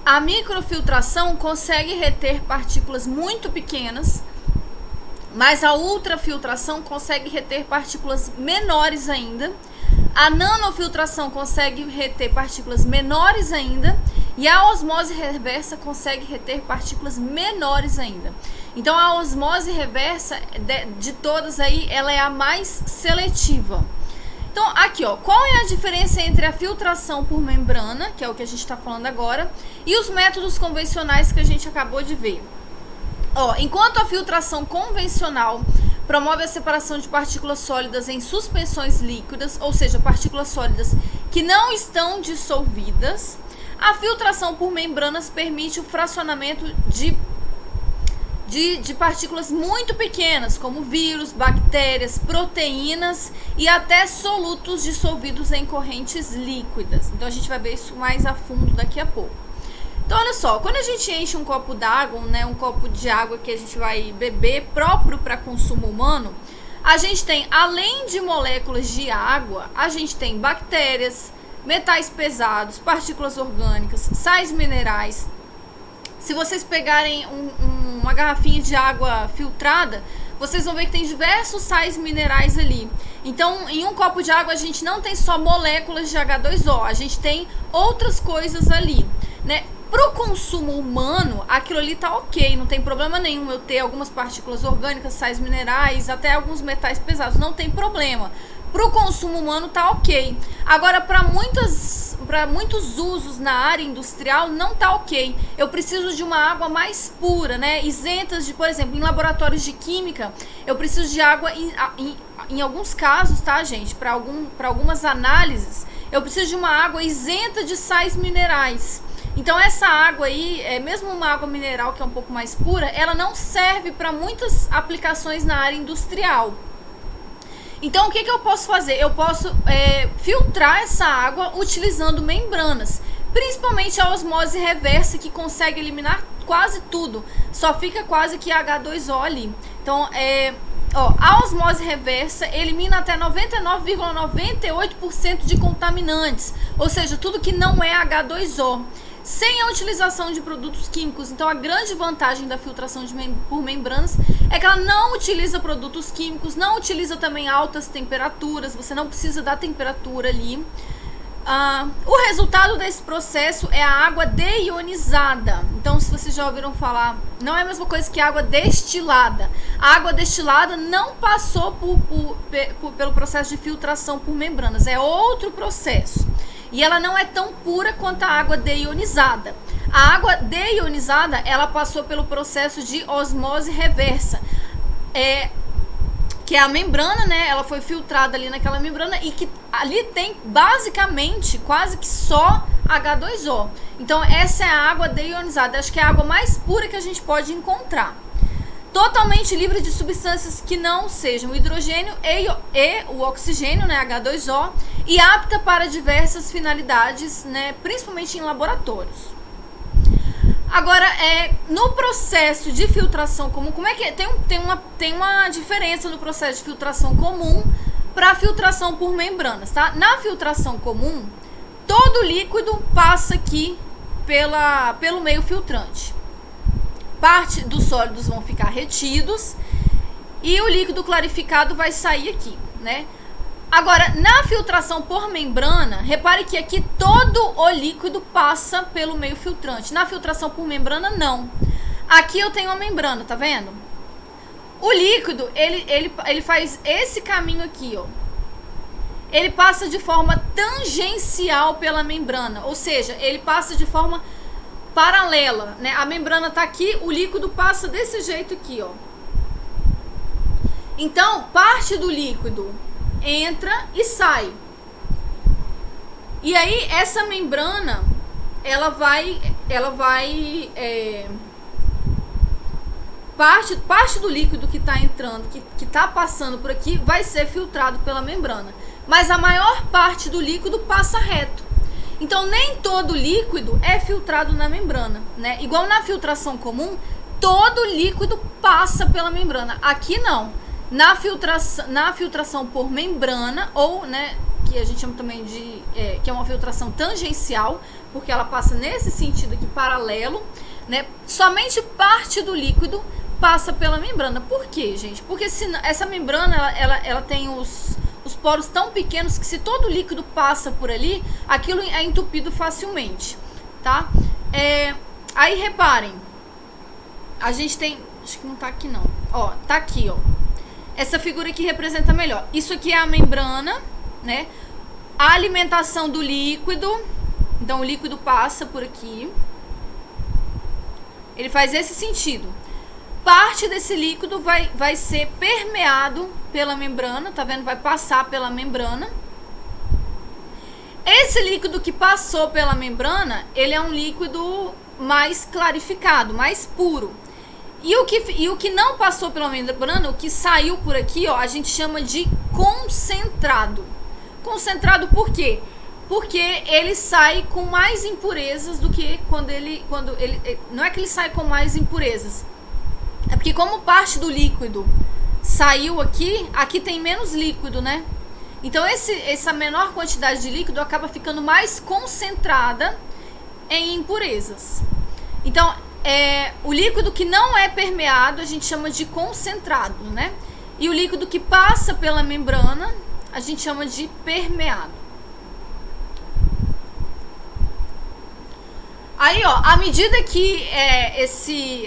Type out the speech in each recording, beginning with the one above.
A microfiltração consegue reter partículas muito pequenas, mas a ultrafiltração consegue reter partículas menores ainda. A nanofiltração consegue reter partículas menores ainda. E a osmose reversa consegue reter partículas menores ainda. Então a osmose reversa de todas aí, ela é a mais seletiva. Então aqui, ó, qual é a diferença entre a filtração por membrana, que é o que a gente está falando agora, e os métodos convencionais que a gente acabou de ver? Ó, enquanto a filtração convencional promove a separação de partículas sólidas em suspensões líquidas, ou seja, partículas sólidas que não estão dissolvidas, a filtração por membranas permite o fracionamento de partículas muito pequenas, como vírus, bactérias, proteínas e até solutos dissolvidos em correntes líquidas. Então a gente vai ver isso mais a fundo daqui a pouco. Então olha só, quando a gente enche um copo d'água, né, um copo de água que a gente vai beber próprio para consumo humano, a gente tem, além de moléculas de água, a gente tem bactérias, metais pesados, partículas orgânicas, sais minerais. Se vocês pegarem uma garrafinha de água filtrada, vocês vão ver que tem diversos sais minerais ali. Então, em um copo de água, a gente não tem só moléculas de H2O, a gente tem outras coisas ali, né? Para o consumo humano, aquilo ali tá ok, não tem problema nenhum eu ter algumas partículas orgânicas, sais minerais, até alguns metais pesados, não tem problema. Para o consumo humano tá ok. Agora, para muitos usos na área industrial, não tá ok. Eu preciso de uma água mais pura, né? Isentas de, por exemplo, em laboratórios de química, eu preciso de água, em alguns casos, tá, gente? Para algumas análises, eu preciso de uma água isenta de sais minerais. Então essa água aí, mesmo uma água mineral que é um pouco mais pura, ela não serve para muitas aplicações na área industrial. Então o que eu posso fazer? Eu posso filtrar essa água utilizando membranas, principalmente a osmose reversa, que consegue eliminar quase tudo, só fica quase que H2O ali. Então a osmose reversa elimina até 99,98% de contaminantes, ou seja, tudo que não é H2O, sem a utilização de produtos químicos. Então a grande vantagem da filtração por membranas é que ela não utiliza produtos químicos, não utiliza também altas temperaturas, você não precisa da temperatura ali. O resultado desse processo é a água deionizada. Então, se vocês já ouviram falar, não é a mesma coisa que água destilada. A água destilada não passou pelo processo de filtração por membranas, é outro processo. E ela não é tão pura quanto a água deionizada. A água deionizada, ela passou pelo processo de osmose reversa. Que é a membrana, né? Ela foi filtrada ali naquela membrana e que ali tem basicamente quase que só H2O. Então essa é a água deionizada. Acho que é a água mais pura que a gente pode encontrar. Totalmente livre de substâncias que não sejam o hidrogênio e o oxigênio, né, H2O, e apta para diversas finalidades, né, principalmente em laboratórios. Agora, no processo de filtração comum, como é que tem uma diferença no processo de filtração comum para a filtração por membranas, tá? Na filtração comum, todo líquido passa aqui pelo meio filtrante. Parte dos sólidos vão ficar retidos e o líquido clarificado vai sair aqui, né? Agora, na filtração por membrana, repare que aqui todo o líquido passa pelo meio filtrante. Na filtração por membrana, não. Aqui eu tenho uma membrana, tá vendo? O líquido, ele faz esse caminho aqui, ó. Ele passa de forma tangencial pela membrana, ou seja, ele passa de forma paralela, né? A membrana tá aqui, o líquido passa desse jeito aqui, ó. Então, parte do líquido entra e sai. E aí essa membrana, ela vai parte do líquido que está entrando, que está passando por aqui, vai ser filtrado pela membrana. Mas a maior parte do líquido passa reto. Então nem todo líquido é filtrado na membrana, né? Igual na filtração comum, todo líquido passa pela membrana. Aqui não. Na filtração por membrana, ou, né, que a gente chama também de que é uma filtração tangencial, porque ela passa nesse sentido aqui paralelo, né? Somente parte do líquido passa pela membrana. Por quê, gente? Porque essa membrana ela tem os poros tão pequenos que se todo o líquido passa por ali, aquilo é entupido facilmente, tá? Aí reparem, a gente tem, acho que não tá aqui não, ó, tá aqui, ó. Essa figura aqui representa melhor. Isso aqui é a membrana, né? A alimentação do líquido. Então o líquido passa por aqui. Ele faz esse sentido. Parte desse líquido vai ser permeado pela membrana, tá vendo? Vai passar pela membrana. Esse líquido que passou pela membrana, ele é um líquido mais clarificado, mais puro. E o que não passou pela membrana, o que saiu por aqui, ó, a gente chama de concentrado. Concentrado por quê? Porque ele sai com mais impurezas do que quando ele não é que ele sai com mais impurezas. É porque como parte do líquido saiu aqui tem menos líquido, né? Então essa menor quantidade de líquido acaba ficando mais concentrada em impurezas. Então, o líquido que não é permeado a gente chama de concentrado, né? E o líquido que passa pela membrana a gente chama de permeado. Aí, ó, à medida que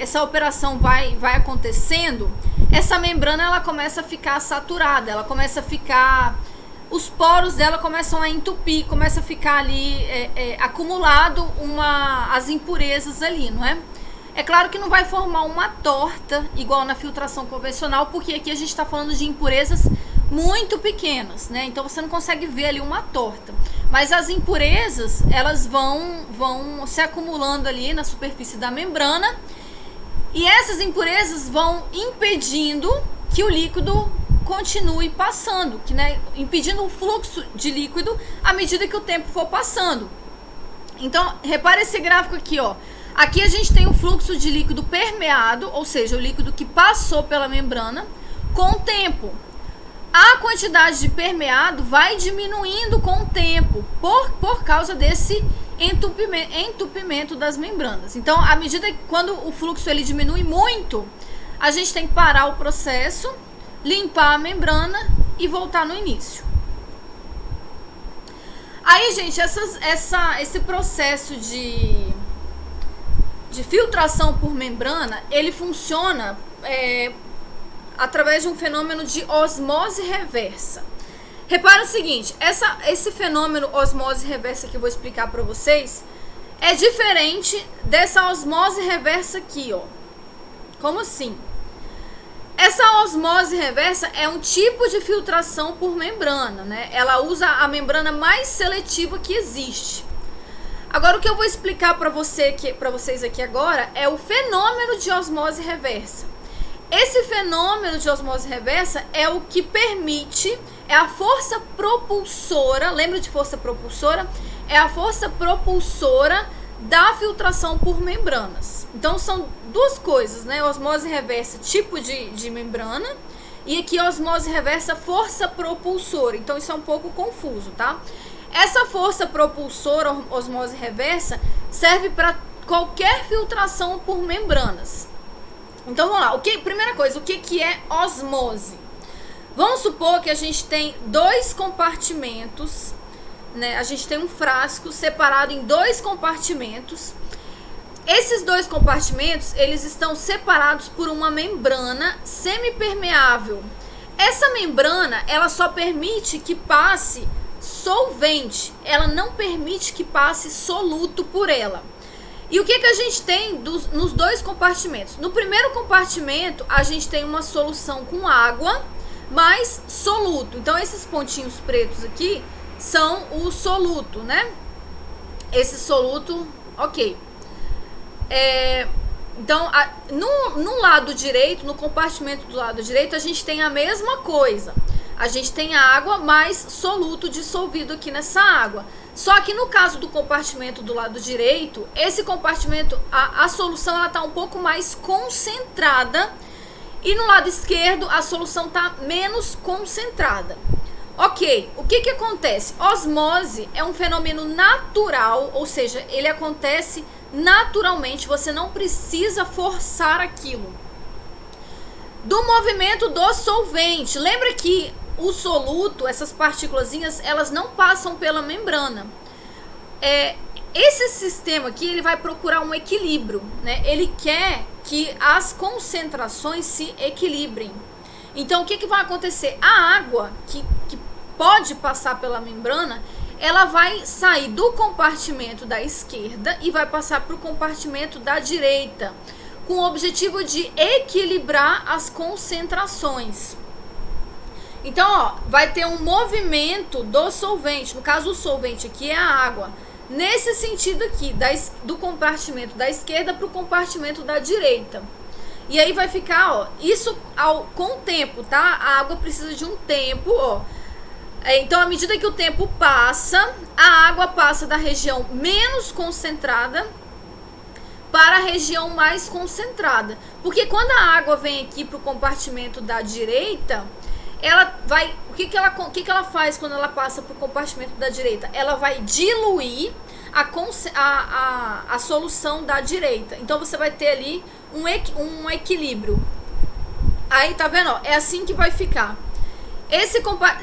essa operação vai acontecendo, essa membrana ela começa a ficar saturada, ela começa a ficar, os poros dela começam a entupir, começa a ficar ali acumulado as impurezas ali, não é? É claro que não vai formar uma torta igual na filtração convencional, porque aqui a gente está falando de impurezas muito pequenas, né? Então você não consegue ver ali uma torta. Mas as impurezas, elas vão se acumulando ali na superfície da membrana, e essas impurezas vão impedindo que o líquido continue passando, né? Impedindo o fluxo de líquido à medida que o tempo for passando. Então, repare esse gráfico aqui, ó. Aqui a gente tem o fluxo de líquido permeado, ou seja, o líquido que passou pela membrana com o tempo. A quantidade de permeado vai diminuindo com o tempo por causa desse entupimento das membranas. Então, à medida que quando o fluxo ele diminui muito, a gente tem que parar o processo, limpar a membrana e voltar no início. Aí, gente, esse processo de filtração por membrana, ele funciona através de um fenômeno de osmose reversa. Repara o seguinte, esse fenômeno osmose reversa que eu vou explicar para vocês é diferente dessa osmose reversa aqui, ó. Como assim? Essa osmose reversa é um tipo de filtração por membrana, né? Ela usa a membrana mais seletiva que existe. Agora, o que eu vou explicar para vocês aqui agora é o fenômeno de osmose reversa. Esse fenômeno de osmose reversa é o que permite, é a força propulsora, lembra de força propulsora? É a força propulsora da filtração por membranas. Então, são duas coisas, né? Osmose reversa, tipo de membrana, e aqui osmose reversa, força propulsora. Então, isso é um pouco confuso, tá? Essa força propulsora, osmose reversa, serve para qualquer filtração por membranas. Então vamos lá, primeira coisa, o que é osmose? Vamos supor que a gente tem dois compartimentos, né? A gente tem um frasco separado em dois compartimentos. Esses dois compartimentos, eles estão separados por uma membrana semipermeável. Essa membrana, ela só permite que passe solvente, ela não permite que passe soluto por ela. E o que a gente tem nos dois compartimentos? No primeiro compartimento, a gente tem uma solução com água mais soluto. Então, esses pontinhos pretos aqui são o soluto, né? Esse soluto, ok. Então, no lado direito, no compartimento do lado direito, a gente tem a mesma coisa. A gente tem água mais soluto dissolvido aqui nessa água. Só que no caso do compartimento do lado direito, esse compartimento, a solução ela está um pouco mais concentrada, e no lado esquerdo a solução está menos concentrada. Ok, o que acontece? Osmose é um fenômeno natural, ou seja, ele acontece naturalmente, você não precisa forçar aquilo. Do movimento do solvente, lembra que o soluto, essas partículazinhas, elas não passam pela membrana. Esse sistema aqui, ele vai procurar um equilíbrio, né? Ele quer que as concentrações se equilibrem. Então, o que vai acontecer? A água que pode passar pela membrana, ela vai sair do compartimento da esquerda e vai passar para o compartimento da direita, com o objetivo de equilibrar as concentrações. Então, ó, vai ter um movimento do solvente, no caso o solvente aqui é a água, nesse sentido aqui, do compartimento da esquerda para o compartimento da direita. E aí vai ficar, ó, isso com o tempo, tá? A água precisa de um tempo, ó. Então, à medida que o tempo passa, a água passa da região menos concentrada para a região mais concentrada. Porque quando a água vem aqui para o compartimento da direita, ela vai... O que ela faz quando ela passa para o compartimento da direita? Ela vai diluir a solução da direita. Então, você vai ter ali um equilíbrio. Aí, tá vendo? Ó, é assim que vai ficar.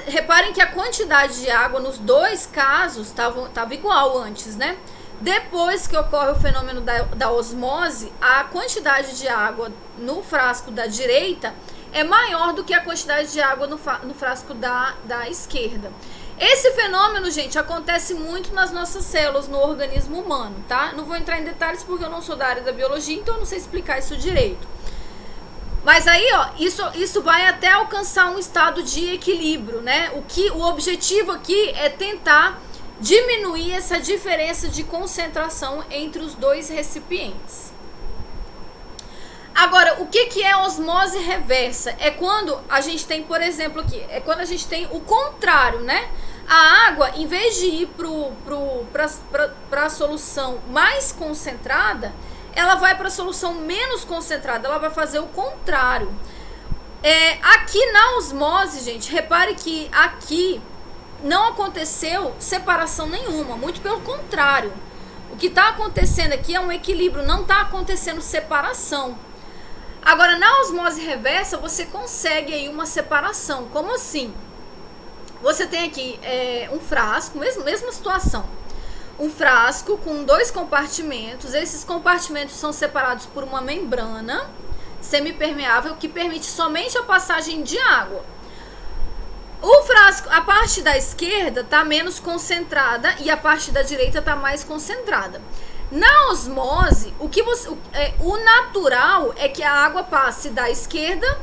Reparem que a quantidade de água nos dois casos estava igual antes, né? Depois que ocorre o fenômeno da osmose, a quantidade de água no frasco da direita é maior do que a quantidade de água no frasco da esquerda. Esse fenômeno, gente, acontece muito nas nossas células, no organismo humano, tá? Não vou entrar em detalhes porque eu não sou da área da biologia, então eu não sei explicar isso direito. Mas aí, ó, isso vai até alcançar um estado de equilíbrio, né? O objetivo aqui é tentar diminuir essa diferença de concentração entre os dois recipientes. Agora, o que é osmose reversa? É quando a gente tem, por exemplo, aqui, é quando a gente tem o contrário, né? A água, em vez de ir para a solução mais concentrada, ela vai para a solução menos concentrada, ela vai fazer o contrário. Aqui na osmose, gente, repare que aqui não aconteceu separação nenhuma, muito pelo contrário. O que está acontecendo aqui é um equilíbrio, não está acontecendo separação. Agora, na osmose reversa, você consegue aí uma separação. Como assim? Você tem aqui um frasco, mesma situação. Um frasco com dois compartimentos. Esses compartimentos são separados por uma membrana semipermeável que permite somente a passagem de água. O frasco, a parte da esquerda está menos concentrada e a parte da direita está mais concentrada. Na osmose, o natural é que a água passe da esquerda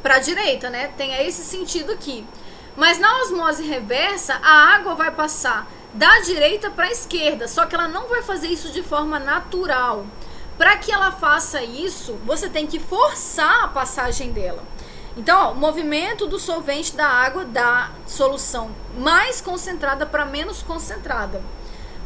para a direita, né? Tem esse sentido aqui. Mas na osmose reversa, a água vai passar da direita para a esquerda, só que ela não vai fazer isso de forma natural. Para que ela faça isso, você tem que forçar a passagem dela. Então, ó, o movimento do solvente da água da solução mais concentrada para menos concentrada.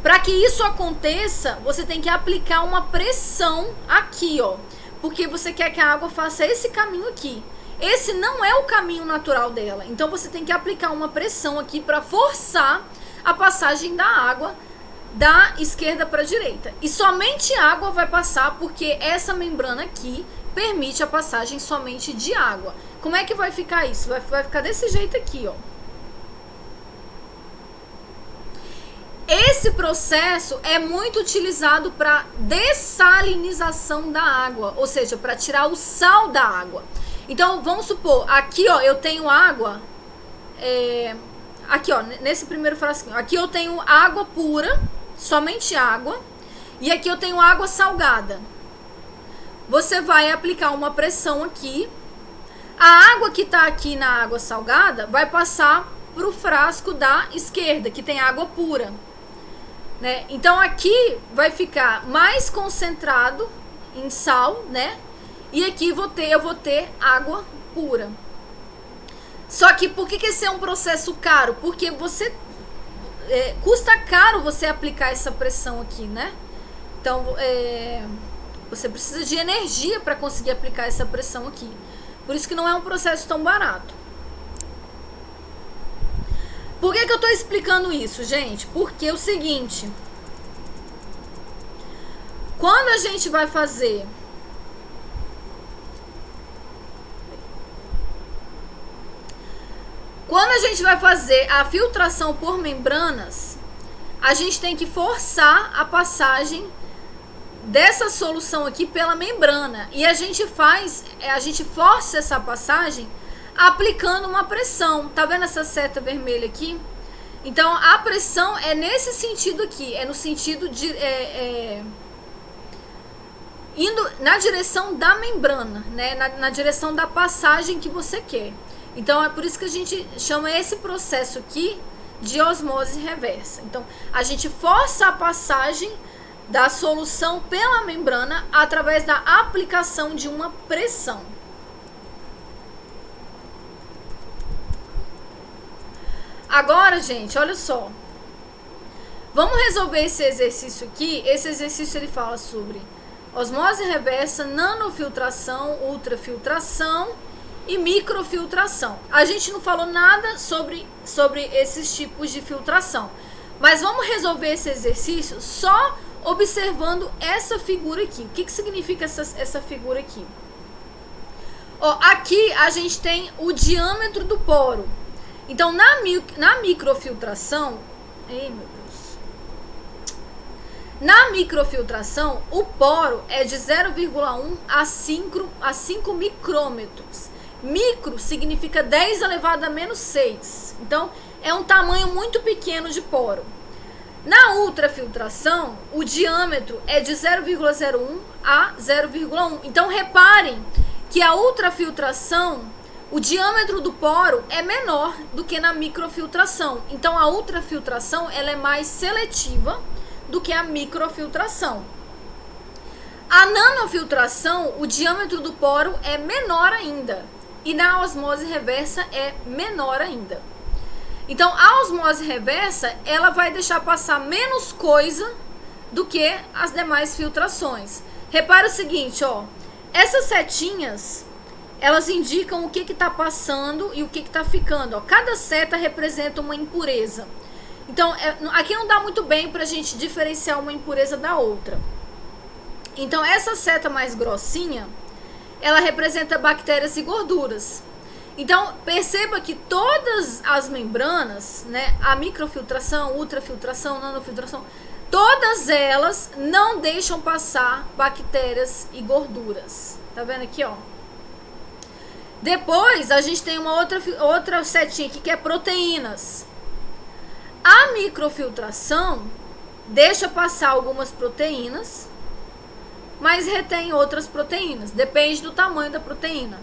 Para que isso aconteça, você tem que aplicar uma pressão aqui, ó, porque você quer que a água faça esse caminho aqui. Esse não é o caminho natural dela. Então, você tem que aplicar uma pressão aqui para forçar a passagem da água da esquerda para a direita. E somente água vai passar porque essa membrana aqui permite a passagem somente de água. Como é que vai ficar isso? Vai ficar desse jeito aqui, ó. Esse processo é muito utilizado para dessalinização da água, ou seja, para tirar o sal da água. Então, vamos supor, aqui, ó, eu tenho água... Aqui, ó, nesse primeiro frasquinho, aqui eu tenho água pura, somente água, e aqui eu tenho água salgada. Você vai aplicar uma pressão aqui, a água que está aqui na água salgada vai passar para o frasco da esquerda, que tem água pura, né? Então aqui vai ficar mais concentrado em sal, né? E aqui eu vou ter água pura. Só que por que esse é um processo caro? Porque custa caro você aplicar essa pressão aqui, né? Então, você precisa de energia para conseguir aplicar essa pressão aqui. Por isso que não é um processo tão barato. Por que eu tô explicando isso, gente? Porque é o seguinte, quando a gente vai fazer a filtração por membranas, a gente tem que forçar a passagem dessa solução aqui pela membrana. E a gente força essa passagem aplicando uma pressão. Tá vendo essa seta vermelha aqui? Então, a pressão é nesse sentido aqui. É no sentido de... indo na direção da membrana, né? Na direção da passagem que você quer. Então, é por isso que a gente chama esse processo aqui de osmose reversa. Então, a gente força a passagem da solução pela membrana através da aplicação de uma pressão. Agora, gente, olha só. Vamos resolver esse exercício aqui. Esse exercício ele fala sobre osmose reversa, nanofiltração, ultrafiltração e microfiltração. A gente não falou nada sobre esses tipos de filtração. Mas vamos resolver esse exercício só observando essa figura aqui. O que significa essa figura aqui? Ó, aqui a gente tem o diâmetro do poro. Então, na microfiltração... Ei, meu Deus. Na microfiltração, o poro é de 0,1 a 5 micrômetros. Micro significa 10 elevado a menos 6. Então, é um tamanho muito pequeno de poro. Na ultrafiltração, o diâmetro é de 0,01 a 0,1. Então, reparem que a ultrafiltração, o diâmetro do poro é menor do que na microfiltração. Então, a ultrafiltração ela é mais seletiva do que a microfiltração. A nanofiltração, o diâmetro do poro é menor ainda. E na osmose reversa é menor ainda. Então, a osmose reversa, ela vai deixar passar menos coisa do que as demais filtrações. Repara o seguinte, ó. Essas setinhas, elas indicam o que está passando e o que está ficando. Ó. Cada seta representa uma impureza. Então, aqui não dá muito bem para a gente diferenciar uma impureza da outra. Então, essa seta mais grossinha, ela representa bactérias e gorduras. Então, perceba que todas as membranas, né, a microfiltração, ultrafiltração, nanofiltração, todas elas não deixam passar bactérias e gorduras. Tá vendo aqui, ó? Depois, a gente tem uma outra setinha aqui que é proteínas. A microfiltração deixa passar algumas proteínas, mas retém outras proteínas. Depende do tamanho da proteína.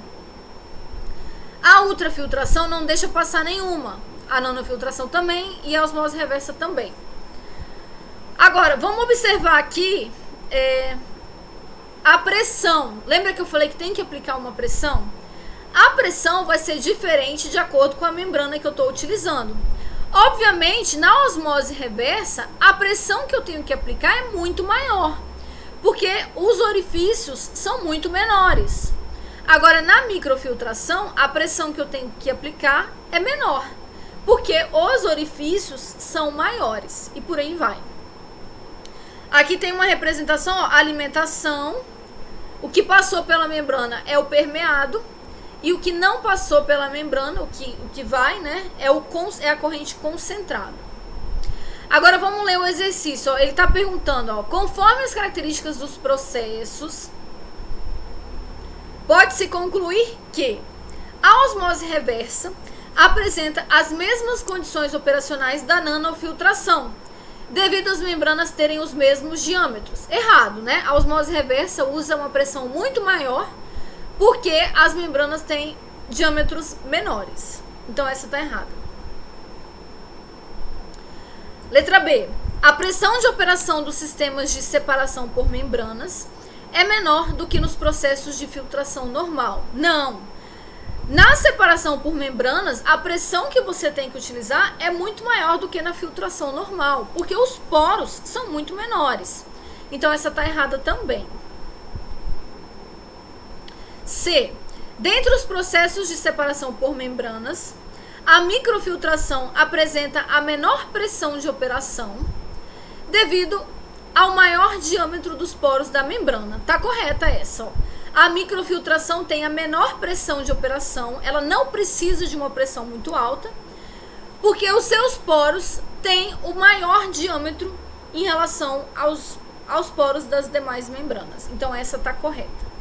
A ultrafiltração não deixa passar nenhuma. A nanofiltração também e a osmose reversa também. Agora, vamos observar aqui a pressão. Lembra que eu falei que tem que aplicar uma pressão? A pressão vai ser diferente de acordo com a membrana que eu estou utilizando. Obviamente, na osmose reversa, a pressão que eu tenho que aplicar é muito maior, porque os orifícios são muito menores. Agora, na microfiltração, a pressão que eu tenho que aplicar é menor, porque os orifícios são maiores e por aí vai. Aqui tem uma representação, ó, alimentação. O que passou pela membrana é o permeado e o que não passou pela membrana, o que vai, né, é a corrente concentrada. Agora vamos ler o exercício. Ó. Ele está perguntando, ó, conforme as características dos processos, pode-se concluir que a osmose reversa apresenta as mesmas condições operacionais da nanofiltração, devido às membranas terem os mesmos diâmetros. Errado, né? A osmose reversa usa uma pressão muito maior porque as membranas têm diâmetros menores. Então essa está errada. Letra B. A pressão de operação dos sistemas de separação por membranas é menor do que nos processos de filtração normal. Não. Na separação por membranas, a pressão que você tem que utilizar é muito maior do que na filtração normal, porque os poros são muito menores. Então, essa está errada também. C. Dentre os processos de separação por membranas, A microfiltração apresenta a menor pressão de operação devido ao maior diâmetro dos poros da membrana. Tá correta essa, ó. A microfiltração tem a menor pressão de operação, ela não precisa de uma pressão muito alta, porque os seus poros têm o maior diâmetro em relação aos poros das demais membranas. Então essa tá correta.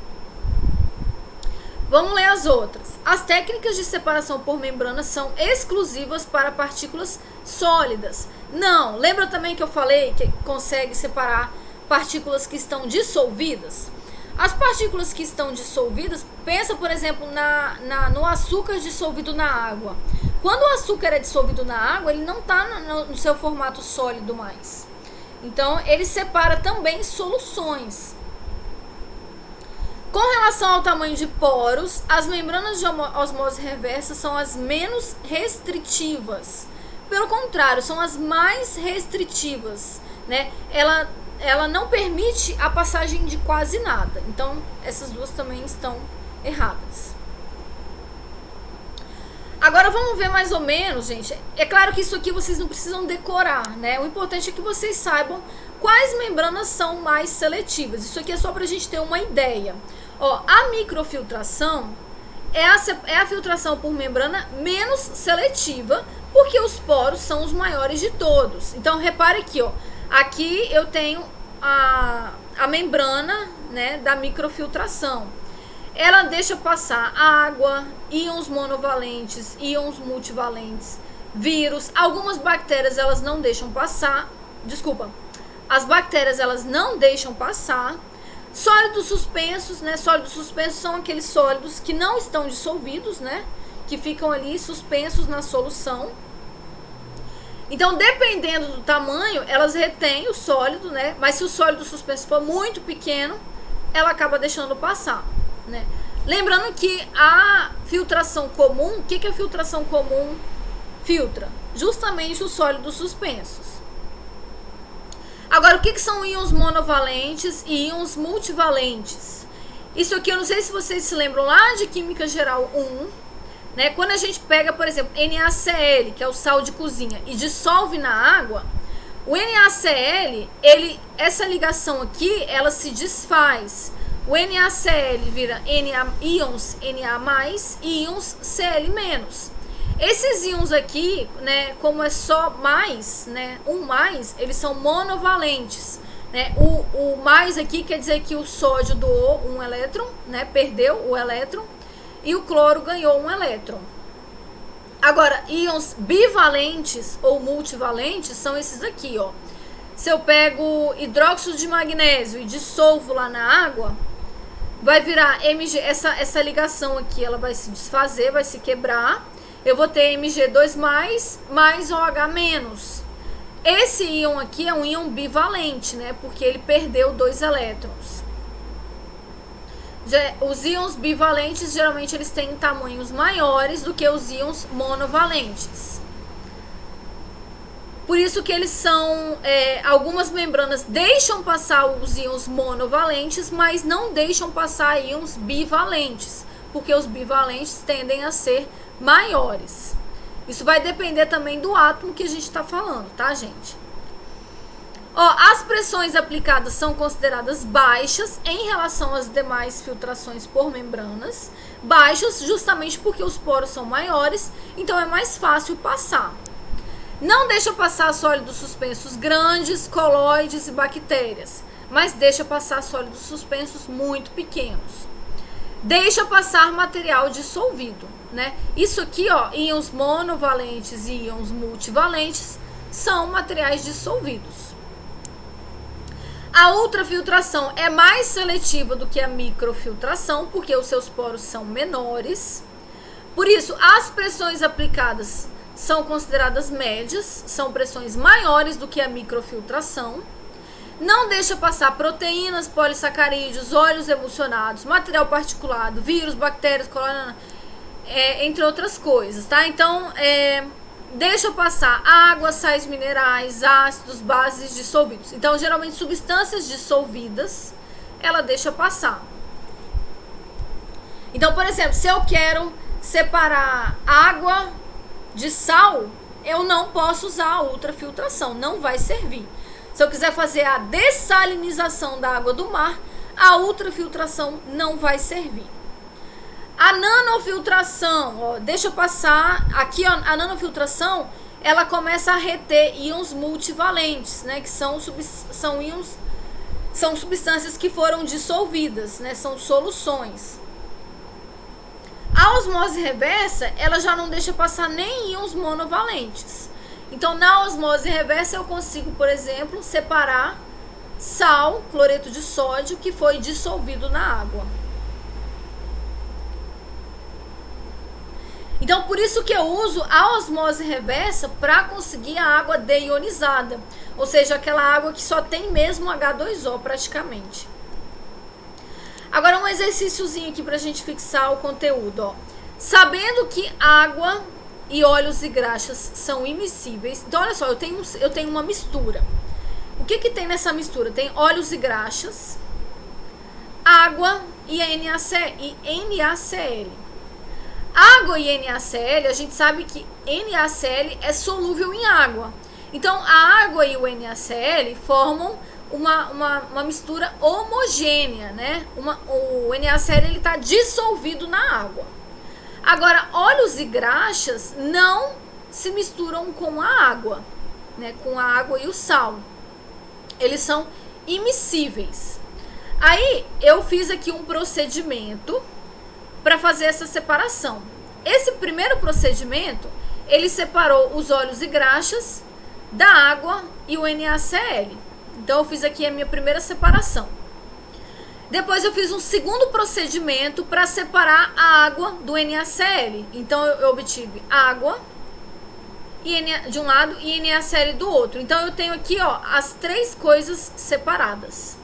Vamos ler as outras. As técnicas de separação por membrana são exclusivas para partículas sólidas. Não, lembra também que eu falei que consegue separar partículas que estão dissolvidas? As partículas que estão dissolvidas, pensa, por exemplo, no açúcar dissolvido na água. Quando o açúcar é dissolvido na água, ele não está no seu formato sólido mais. Então, ele separa também soluções. Com relação ao tamanho de poros, as membranas de osmose reversa são as menos restritivas. Pelo contrário, são as mais restritivas, né? Ela não permite a passagem de quase nada. Então, essas duas também estão erradas. Agora vamos ver mais ou menos, gente. É claro que isso aqui vocês não precisam decorar, né? O importante é que vocês saibam quais membranas são mais seletivas. Isso aqui é só pra gente ter uma ideia. Ó, a microfiltração é a filtração por membrana menos seletiva, porque os poros são os maiores de todos. Então, repare aqui, ó. Aqui eu tenho a membrana, né, da microfiltração. Ela deixa passar água, íons monovalentes, íons multivalentes, vírus. Algumas bactérias elas não deixam passar. Desculpa. As bactérias elas não deixam passar. Sólidos suspensos, né? Sólidos suspensos são aqueles sólidos que não estão dissolvidos, né? Que ficam ali suspensos na solução. Então, dependendo do tamanho, elas retêm o sólido, né? Mas se o sólido suspenso for muito pequeno, ela acaba deixando passar, né? Lembrando que a filtração comum, o que a filtração comum filtra? Justamente os sólidos suspensos. Agora, o que são íons monovalentes e íons multivalentes? Isso aqui eu não sei se vocês se lembram lá de Química Geral 1, né? Quando a gente pega, por exemplo, NaCl, que é o sal de cozinha, e dissolve na água, o NaCl, essa ligação aqui, ela se desfaz. O NaCl vira íons Na+, e íons Cl-. Esses íons aqui, né, como é só mais, né, mais, eles são monovalentes, né? O mais aqui quer dizer que o sódio doou um elétron, né, perdeu o elétron, e o cloro ganhou um elétron. Agora, íons bivalentes ou multivalentes são esses aqui, ó. Se eu pego hidróxido de magnésio e dissolvo lá na água, vai virar Mg, essa ligação aqui, ela vai se desfazer, vai se quebrar. Eu vou ter Mg2+, mais OH-. Esse íon aqui é um íon bivalente, né? Porque ele perdeu 2 elétrons. Os íons bivalentes, geralmente, eles têm tamanhos maiores do que os íons monovalentes. Por isso que eles são... algumas membranas deixam passar os íons monovalentes, mas não deixam passar íons bivalentes, porque os bivalentes tendem a ser maiores. Isso vai depender também do átomo que a gente está falando, tá, gente? Ó, as pressões aplicadas são consideradas baixas em relação às demais filtrações por membranas. Baixas justamente porque os poros são maiores, então é mais fácil passar. Não deixa passar sólidos suspensos grandes, colóides e bactérias, mas deixa passar sólidos suspensos muito pequenos. Deixa passar material dissolvido, né? Isso aqui, ó, íons monovalentes e íons multivalentes são materiais dissolvidos. A ultrafiltração é mais seletiva do que a microfiltração, porque os seus poros são menores. Por isso, as pressões aplicadas são consideradas médias, são pressões maiores do que a microfiltração. Não deixa passar proteínas, polissacarídeos, óleos emulsionados, material particulado, vírus, bactérias, colônia, entre outras coisas, tá? Então, deixa passar água, sais minerais, ácidos, bases dissolvidos. Então, geralmente, substâncias dissolvidas, ela deixa passar. Então, por exemplo, se eu quero separar água de sal, eu não posso usar a ultrafiltração, não vai servir. Se eu quiser fazer a dessalinização da água do mar, a ultrafiltração não vai servir. A nanofiltração, ó, deixa eu passar aqui, ó, a nanofiltração, ela começa a reter íons multivalentes, né, que são íons, são substâncias que foram dissolvidas, né, são soluções. A osmose reversa, ela já não deixa passar nem íons monovalentes. Então, na osmose reversa, eu consigo, por exemplo, separar sal, cloreto de sódio, que foi dissolvido na água. Então, por isso que eu uso a osmose reversa para conseguir a água deionizada. Ou seja, aquela água que só tem mesmo H2O praticamente. Agora, um exercíciozinho aqui para a gente fixar o conteúdo. Ó. Sabendo que água e óleos e graxas são immiscíveis. Então, olha só, eu tenho uma mistura. O que tem nessa mistura? Tem óleos e graxas, água e NaCl. Água e NaCl, a gente sabe que NaCl é solúvel em água. Então, a água e o NaCl formam uma mistura homogênea, né? O NaCl está dissolvido na água. Agora, óleos e graxas não se misturam com a água, né? Com a água e o sal. Eles são immiscíveis. Aí, eu fiz aqui um procedimento para fazer essa separação. Esse primeiro procedimento, ele separou os óleos e graxas da água e o NaCl. Então, eu fiz aqui a minha primeira separação. Depois, eu fiz um segundo procedimento para separar a água do NaCl. Então, eu obtive água de um lado e NaCl do outro. Então, eu tenho aqui, ó, as três coisas separadas.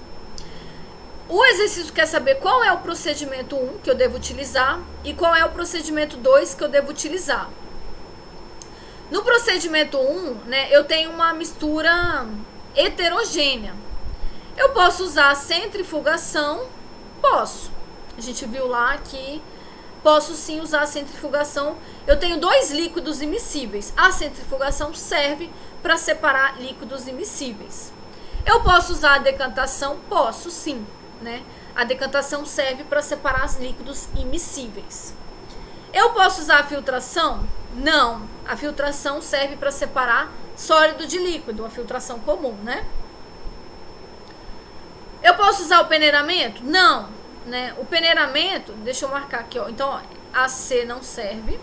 O exercício quer saber qual é o procedimento 1 que eu devo utilizar e qual é o procedimento 2 que eu devo utilizar. No procedimento 1, né, eu tenho uma mistura heterogênea. Eu posso usar centrifugação? Posso. A gente viu lá que posso sim usar a centrifugação. Eu tenho dois líquidos immiscíveis. A centrifugação serve para separar líquidos immiscíveis. Eu posso usar a decantação? Posso sim. Né? A decantação serve para separar os líquidos immiscíveis. Eu posso usar a filtração? Não. A filtração serve para separar sólido de líquido, a filtração comum, né? Eu posso usar o peneiramento? Não. Né? O peneiramento, deixa eu marcar aqui, ó. Então, ó, AC não serve.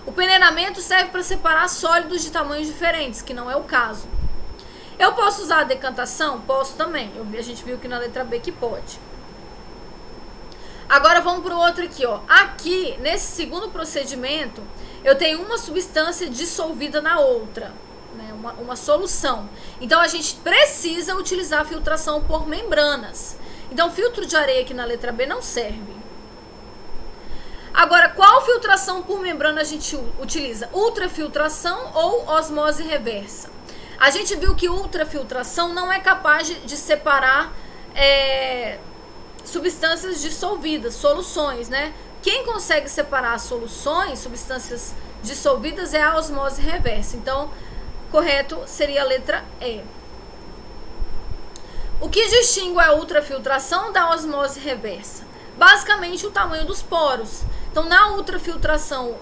O peneiramento serve para separar sólidos de tamanhos diferentes, que não é o caso. Eu posso usar a decantação? Posso também. A gente viu aqui na letra B que pode. Agora vamos para o outro aqui, ó. Aqui, nesse segundo procedimento, eu tenho uma substância dissolvida na outra, né? Uma solução. Então, a gente precisa utilizar a filtração por membranas. Então, filtro de areia aqui na letra B não serve. Agora, qual filtração por membrana a gente utiliza? Ultrafiltração ou osmose reversa? A gente viu que ultrafiltração não é capaz de separar substâncias dissolvidas, soluções, né? Quem consegue separar soluções, substâncias dissolvidas, é a osmose reversa. Então, correto seria a letra E. O que distingue a ultrafiltração da osmose reversa? Basicamente, o tamanho dos poros. Então, na ultrafiltração,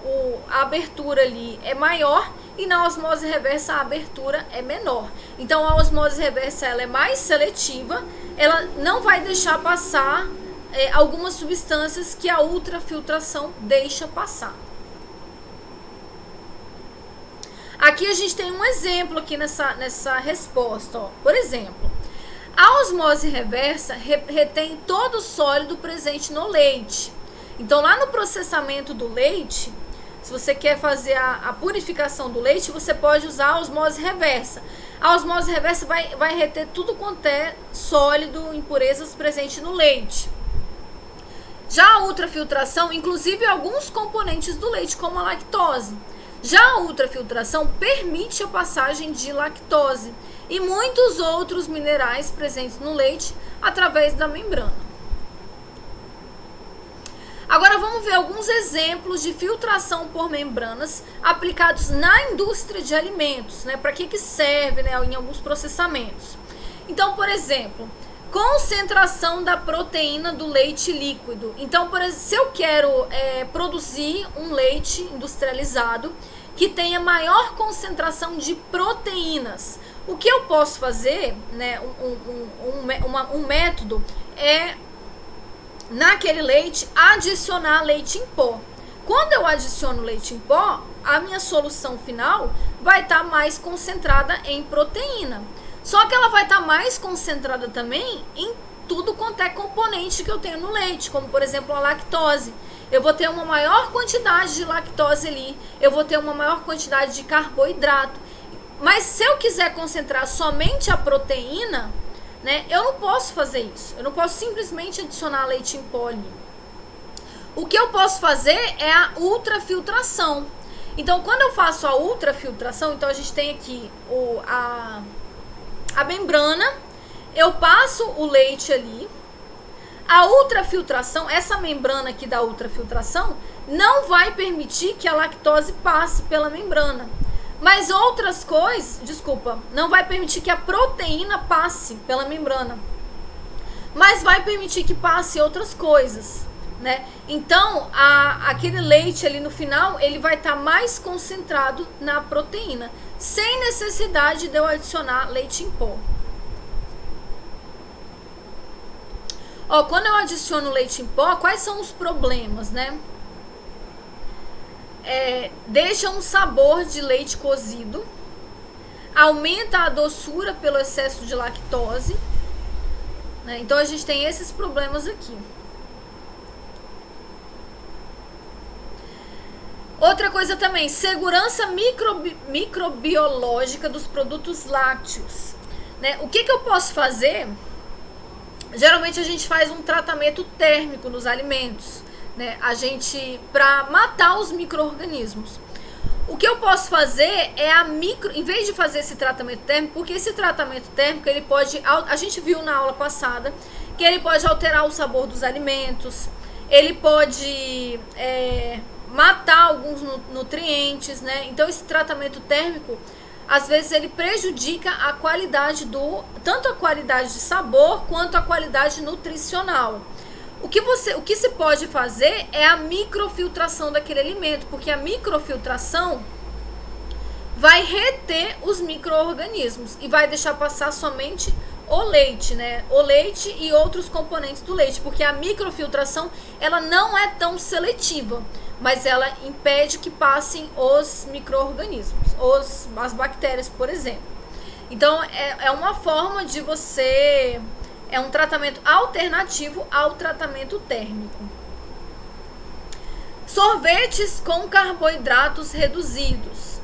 a abertura ali é maior e na osmose reversa a abertura é menor. Então, a osmose reversa ela é mais seletiva, ela não vai deixar passar algumas substâncias que a ultrafiltração deixa passar. Aqui a gente tem um exemplo aqui nessa resposta. Ó. Por exemplo, a osmose reversa retém todo o sólido presente no leite. Então, lá no processamento do leite, se você quer fazer a purificação do leite, você pode usar a osmose reversa. A osmose reversa vai reter tudo quanto é sólido, impurezas presentes no leite. Já a ultrafiltração, inclusive alguns componentes do leite, como a lactose. Já a ultrafiltração permite a passagem de lactose e muitos outros minerais presentes no leite através da membrana. Agora vamos ver alguns exemplos de filtração por membranas aplicados na indústria de alimentos, né? Para que serve, né, em alguns processamentos. Então, por exemplo, concentração da proteína do leite líquido. Então, por exemplo, se eu quero produzir um leite industrializado que tenha maior concentração de proteínas, o que eu posso fazer, né, um método é, naquele leite, adicionar leite em pó. Quando eu adiciono leite em pó, a minha solução final vai estar mais concentrada em proteína. Só que ela vai estar mais concentrada também em tudo quanto é componente que eu tenho no leite, como por exemplo a lactose. Eu vou ter uma maior quantidade de lactose ali, eu vou ter uma maior quantidade de carboidrato. Mas se eu quiser concentrar somente a proteína, né, eu não posso fazer isso. Eu não posso simplesmente adicionar leite em pó ali. O que eu posso fazer é a ultrafiltração. Então, quando eu faço a ultrafiltração, então a gente tem aqui a membrana, eu passo o leite ali. A ultrafiltração, essa membrana aqui da ultrafiltração, não vai permitir que a lactose passe pela membrana. Mas outras coisas, não vai permitir que a proteína passe pela membrana. Mas vai permitir que passe outras coisas, né? Então, aquele leite ali no final, ele vai estar mais concentrado na proteína, sem necessidade de eu adicionar leite em pó. Ó, quando eu adiciono leite em pó, quais são os problemas, né? Deixa um sabor de leite cozido, aumenta a doçura pelo excesso de lactose, né? Então a gente tem esses problemas aqui. Outra coisa também, segurança microbiológica dos produtos lácteos, né? O que eu posso fazer? Geralmente a gente faz um tratamento térmico nos alimentos, né? Para matar os micro-organismos. O que eu posso fazer é em vez de fazer esse tratamento térmico, porque esse tratamento térmico, ele pode, a gente viu na aula passada, que ele pode alterar o sabor dos alimentos, ele pode matar alguns nutrientes, né? Então esse tratamento térmico, às vezes ele prejudica a qualidade tanto a qualidade de sabor quanto a qualidade nutricional. O que se pode fazer é a microfiltração daquele alimento, porque a microfiltração vai reter os micro-organismos e vai deixar passar somente o leite, né? O leite e outros componentes do leite, porque a microfiltração, ela não é tão seletiva, mas ela impede que passem os micro-organismos, as bactérias, por exemplo. Então, é uma forma de você... É um tratamento alternativo ao tratamento térmico. Sorvetes com carboidratos reduzidos.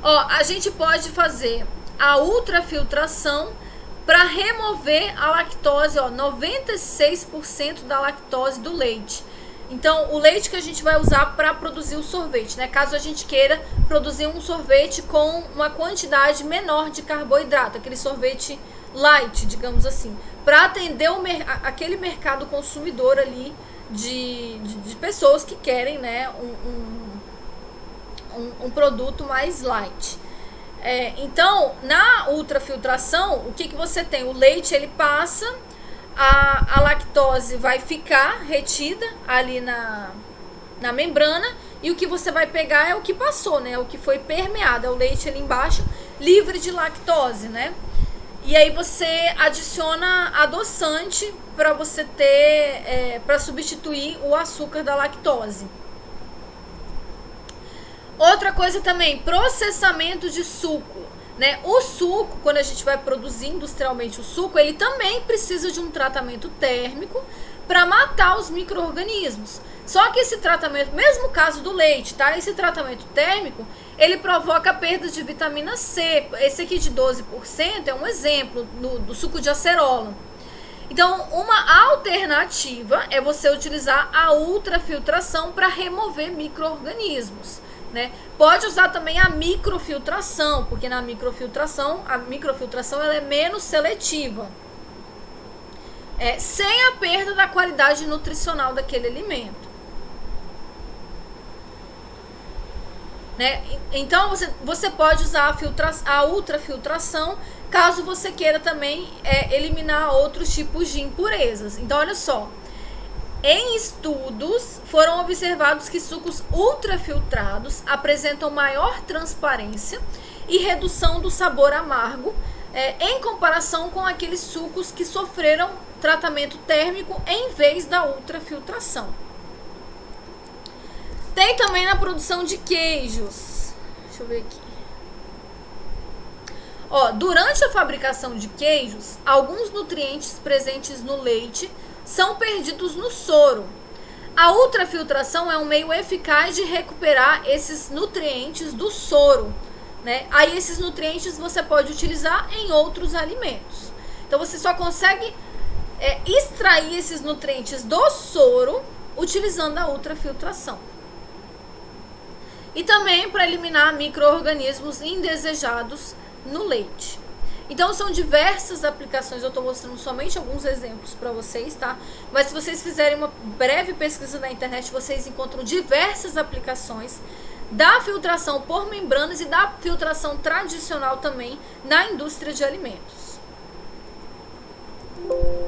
Ó, a gente pode fazer a ultrafiltração para remover a lactose, ó, 96% da lactose do leite. Então, o leite que a gente vai usar para produzir o sorvete, né? Caso a gente queira produzir um sorvete com uma quantidade menor de carboidrato, aquele sorvete light, digamos assim, para atender aquele mercado consumidor ali de pessoas que querem, né, um produto mais light. Então, na ultrafiltração, o que você tem? O leite, ele passa... A lactose vai ficar retida ali na membrana, e o que você vai pegar é o que passou, né? O que foi permeado, é o leite ali embaixo, livre de lactose, né? E aí você adiciona adoçante para você ter, para substituir o açúcar da lactose. Outra coisa também, processamento de suco. Né? O suco, quando a gente vai produzir industrialmente o suco, ele também precisa de um tratamento térmico para matar os micro-organismos. Só que esse tratamento, mesmo caso do leite, tá? Esse tratamento térmico, ele provoca perda de vitamina C. Esse aqui de 12% é um exemplo do suco de acerola. Então, uma alternativa é você utilizar a ultrafiltração para remover micro-organismos. Né? Pode usar também a microfiltração, porque a microfiltração ela é menos seletiva. sem a perda da qualidade nutricional daquele alimento. Né? Então você pode usar a ultrafiltração caso você queira também eliminar outros tipos de impurezas. Então olha só, em estudos foram observados que sucos ultrafiltrados apresentam maior transparência e redução do sabor amargo em comparação com aqueles sucos que sofreram tratamento térmico em vez da ultrafiltração. Tem também na produção de queijos. Deixa eu ver aqui. Durante a fabricação de queijos, alguns nutrientes presentes no leite são perdidos no soro. A ultrafiltração é um meio eficaz de recuperar esses nutrientes do soro, né? Aí esses nutrientes você pode utilizar em outros alimentos. Então você só consegue extrair esses nutrientes do soro utilizando a ultrafiltração. E também para eliminar micro-organismos indesejados no leite. Então são diversas aplicações, eu estou mostrando somente alguns exemplos para vocês, tá? Mas se vocês fizerem uma breve pesquisa na internet, vocês encontram diversas aplicações da filtração por membranas e da filtração tradicional também na indústria de alimentos.